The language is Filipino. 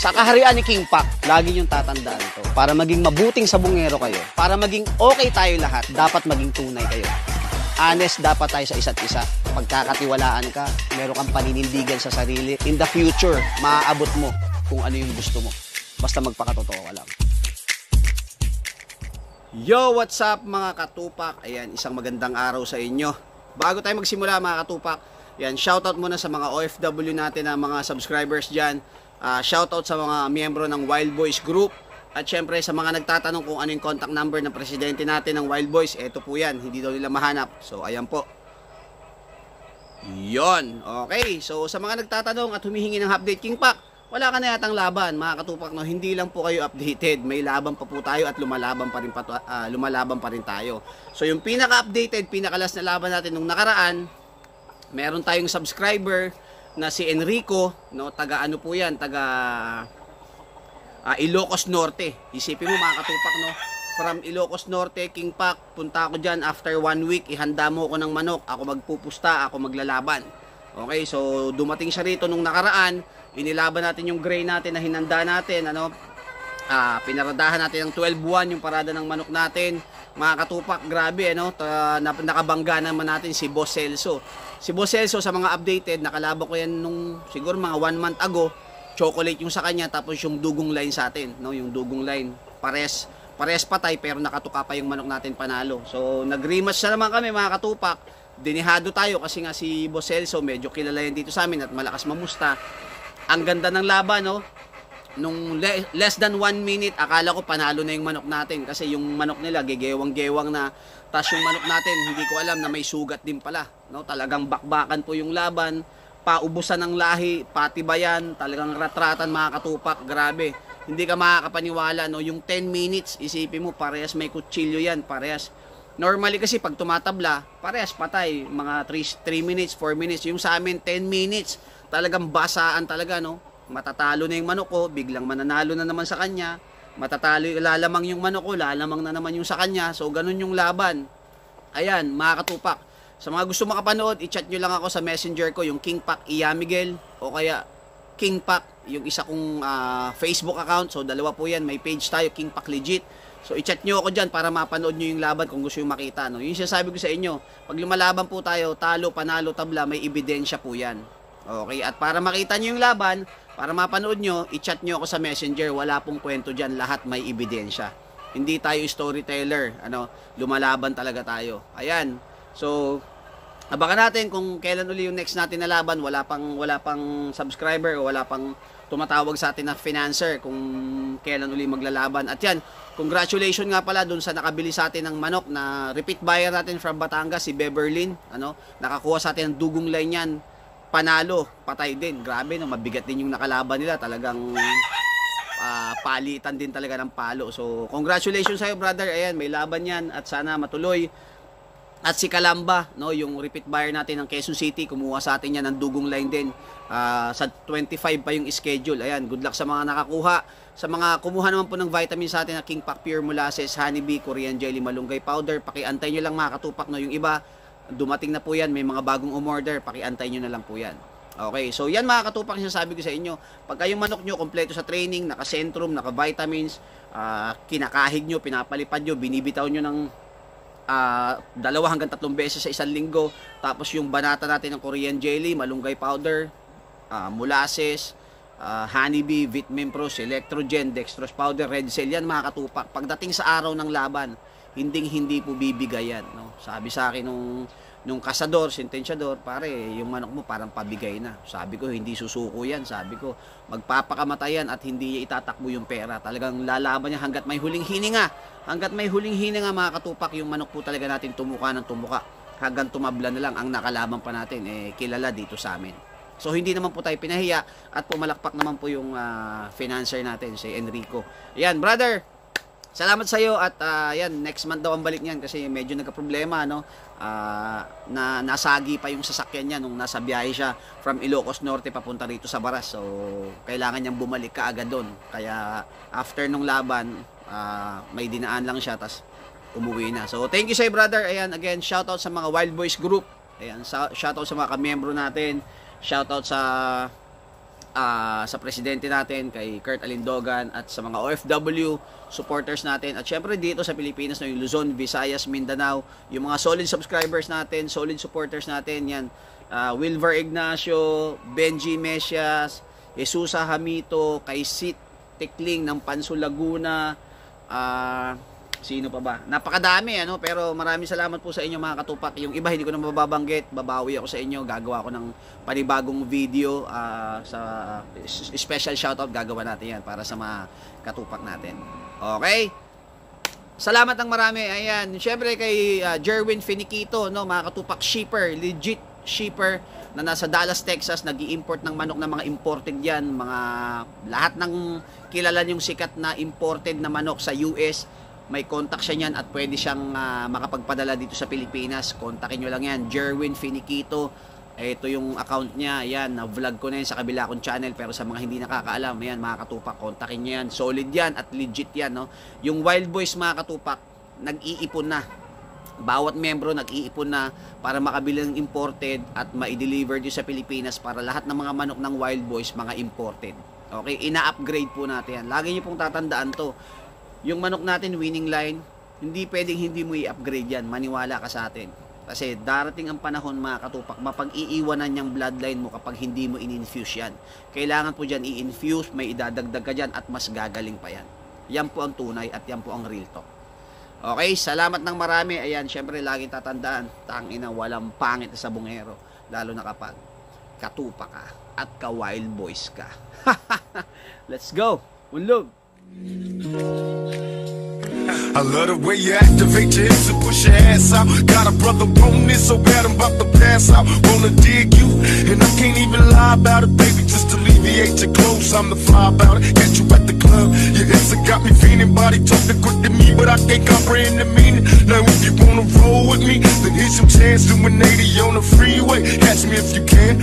Sa kaharian ni King Pac, lagi niyong tatandaan to. Para maging mabuting sabungero kayo, para maging okay tayo lahat, dapat maging tunay kayo. Honest dapat tayo sa isa't isa. Pagkakatiwalaan ka, meron kang paninindigan sa sarili. In the future, maaabot mo kung ano yung gusto mo. Basta magpakatotoo ka lang. Yo, what's up mga katupak? Ayan, isang magandang araw sa inyo. Bago tayo magsimula mga katupak, yan, shoutout muna sa mga OFW natin na mga subscribers dyan. Shoutout sa mga miyembro ng Wild Boys Group. At syempre sa mga nagtatanong kung ano yung contact number ng presidente natin ng Wild Boys, eto po yan, hindi daw nila mahanap. So ayan po. Yon. Okay, so sa mga nagtatanong at humihingi ng update King Pac, wala ka na yatang laban mga katupak, no? Hindi lang po kayo updated, may laban pa po tayo at lumalaban pa rin tayo. So yung pinaka-updated, pinaka-last na laban natin nung nakaraan, meron tayong subscriber na si Enrico, no? Taga ano po yan, taga Ilocos Norte. Isipin mo mga katupak, no? From Ilocos Norte, King Pac, punta ako dyan after 1 week, ihanda mo ako ng manok, ako magpupusta, ako maglalaban. Okay, so dumating siya rito nung nakaraan, inilaban natin yung gray natin na hinanda natin, ano? Pinaradahan natin ng 12-1 yung parada ng manok natin. Mga katupak, grabe, ano? Nakabangga naman natin si Boss Celso. Si Boss Celso, sa mga updated, nakalaba ko yan nung siguro mga 1 month ago. Chocolate yung sa kanya, tapos yung dugong line sa atin, no? Yung dugong line, pares patay, pero nakatuka pa yung manok natin panalo. So nag-rematch na naman kami mga katupak. Dinihado tayo kasi nga si Boss Celso medyo kilala yan dito sa amin at malakas mamusta. Ang ganda ng laban, no? Nung less than 1 minute, akala ko panalo na yung manok natin kasi yung manok nila gegewang-gewang na, tas yung manok natin hindi ko alam na may sugat din pala, no? Talagang bakbakan po yung laban, paubusan ng lahi, patibayan, talagang ratratan mga katupak, grabe. Hindi ka makakapaniwala, no? Yung 10 minutes, isipin mo, parehas may kutsilyo yan, parehas. Normally kasi pag tumatabla, parehas patay, mga 3 minutes, 4 minutes. Yung sa amin, 10 minutes, talagang basaan talaga, no? Matatalo na yung manok ko, biglang mananalo na naman sa kanya. Matatalo, lalamang yung manok ko, lalamang na naman yung sa kanya. So, ganun yung laban. Ayan, mga katupak. Sa mga gusto makapanood, i-chat nyo lang ako sa messenger ko, yung King Pac Iyamigel, o kaya King Pac, yung isa kong Facebook account. So, dalawa po yan. May page tayo, King Pac Legit. So, i-chat nyo ako dyan para mapanood nyo yung laban kung gusto yung makita, no? Yung sinasabi ko sa inyo, pag lumalaban po tayo, talo, panalo, tabla, may ebidensya po yan. Okay? At para makita nyo yung laban, para mapanood nyo, i-chat nyo ako sa messenger. Wala pong kwento dyan, lahat may ebidensya. Hindi tayo storyteller, ano? Lumalaban talaga tayo. Ayan. So, abangan natin kung kailan uli yung next natin na laban. Wala pang subscriber o wala pang tumatawag sa atin na financer kung kailan uli maglalaban. At yan, congratulations nga pala dun sa nakabili sa atin ng manok na repeat buyer natin from Batangas, si Beverlyn, ano? Nakakuha sa atin ng dugong line yan. Panalo, patay din. Grabe, no? Mabigat din yung nakalaban nila. Talagang palitan din talaga ng palo. So, congratulations sa'yo, brother. Ayan, may laban yan at sana matuloy. At si Kalamba, no, yung repeat buyer natin ng Quezon City, kumuha sa atin yan ng dugong line din. Sa 25 pa yung schedule. Ayan, good luck sa mga nakakuha. Sa mga kumuha naman po ng vitamin sa atin na King Pac Pure Molasses, Honeybee, Korean Jelly, Malunggay Powder, pakiantay nyo lang mga katupak, no? Yung iba, dumating na po yan, may mga bagong umorder, pakiantay nyo na lang po yan. Okay, so yan mga katupak, sinasabi ko sa inyo, pagka yung manok nyo kompleto sa training, naka-centrum, naka-vitamins, kinakahig nyo, pinapalipad nyo, binibitaw nyo ng 2 hanggang 3 beses sa isang linggo. Tapos yung banata natin ng Korean Jelly, Malunggay Powder, Molasses, Honeybee, Vitamin Pro, Electrogen, Dextrose Powder, Red Cell, yan mga katupak. Pagdating sa araw ng laban, hindi po bibigay yan, no? Sabi sa akin nung kasador, sentensyador, pare, yung manok mo parang pabigay na. Sabi ko, hindi susuko yan. Sabi ko, magpapakamatayan at hindi itatakbo yung pera. Talagang lalaban niya hanggat may huling hininga. Hanggat may huling hininga mga katupak, yung manok po talaga natin tumuka ng tumuka. Hanggang tumabla na lang ang nakalaban pa natin, kilala dito sa amin. So, hindi naman po tayo pinahiya at pumalakpak naman po yung financer natin, si Enrico. Ayan, brother, salamat sa iyo at yan, next month daw ang balik niyan kasi medyo nagka-problema, no? Na nasagi pa yung sasakyan niya nung nasa biyahe siya from Ilocos Norte papunta rito sa Baras. So, kailangan niyang bumalik kaagad doon. Kaya after nung laban, may dinaan lang siya tas umuwi na. So, thank you sa iyo, brother. Ayan, again, shoutout sa mga Wild Boys Group. Ayan, shoutout sa mga kamiyembro natin. Shoutout sa sa presidente natin, kay Kurt Alindogan, at sa mga OFW supporters natin, at syempre dito sa Pilipinas, no, yung Luzon, Visayas, Mindanao, yung mga solid subscribers natin, solid supporters natin, yan, Wilver Ignacio, Benji Mesias, Jesusa Hamito, kay Sit Tikling ng Panso Laguna, sino pa ba? Napakadami, ano? Pero maraming salamat po sa inyo, mga katupak. Yung iba hindi ko na mababanggit, babawi ako sa inyo, gagawa ako ng panibagong video, sa special shoutout, gagawa natin yan para sa mga katupak natin. Okay? Salamat ng marami. Ayan, syempre kay Jerwin Finiquito, no, mga katupak, shipper, legit shipper na nasa Dallas, Texas, nag-i-import ng manok, na mga imported yan, mga lahat ng kilala yung sikat na imported na manok sa US, may contact siya niyan at pwede siyang makapagpadala dito sa Pilipinas. Kontakin nyo lang yan, Jerwin Finiquito. Ito yung account niya, ayan, na-vlog ko na yan sa kabila kong channel, pero sa mga hindi nakakaalam, ayan, mga katupak, kontakin nyo yan, solid yan at legit yan, no? Yung Wild Boys, mga katupak, nag-iipon na. Bawat membro nag-iipon na para makabili ng imported at ma-deliver dito sa Pilipinas, para lahat ng mga manok ng Wild Boys, mga imported. Okay, ina-upgrade po natin yan. Lagi nyo pong tatandaan to. Yung manok natin, winning line, hindi pwedeng hindi mo i-upgrade yan. Maniwala ka sa atin. Kasi darating ang panahon, mga katupak, mapag-iiwanan yung bloodline mo kapag hindi mo in-infuse yan. Kailangan po dyan i-infuse, may idadagdag ka dyan at mas gagaling pa yan. Yan po ang tunay at yan po ang real talk. Okay, salamat ng marami. Ayan, syempre laging tatandaan, tangina, walang pangit sa bungero. Lalo na kapag katupak ka at ka-wild boys ka. Let's go! Unlog! I love the way you activate your hips and push your ass out. Got a brother on this so bad I'm about to pass out. Wanna dig you, and I can't even lie about it, baby. Just alleviate your clothes, I'm the fly about it. Catch you at the club, your hips have got me feeling. Body talking quick to me, but I can't comprehend the meaning. Now if you wanna roll with me, then here's some chance. Doing 80 on the freeway. Catch me if you can.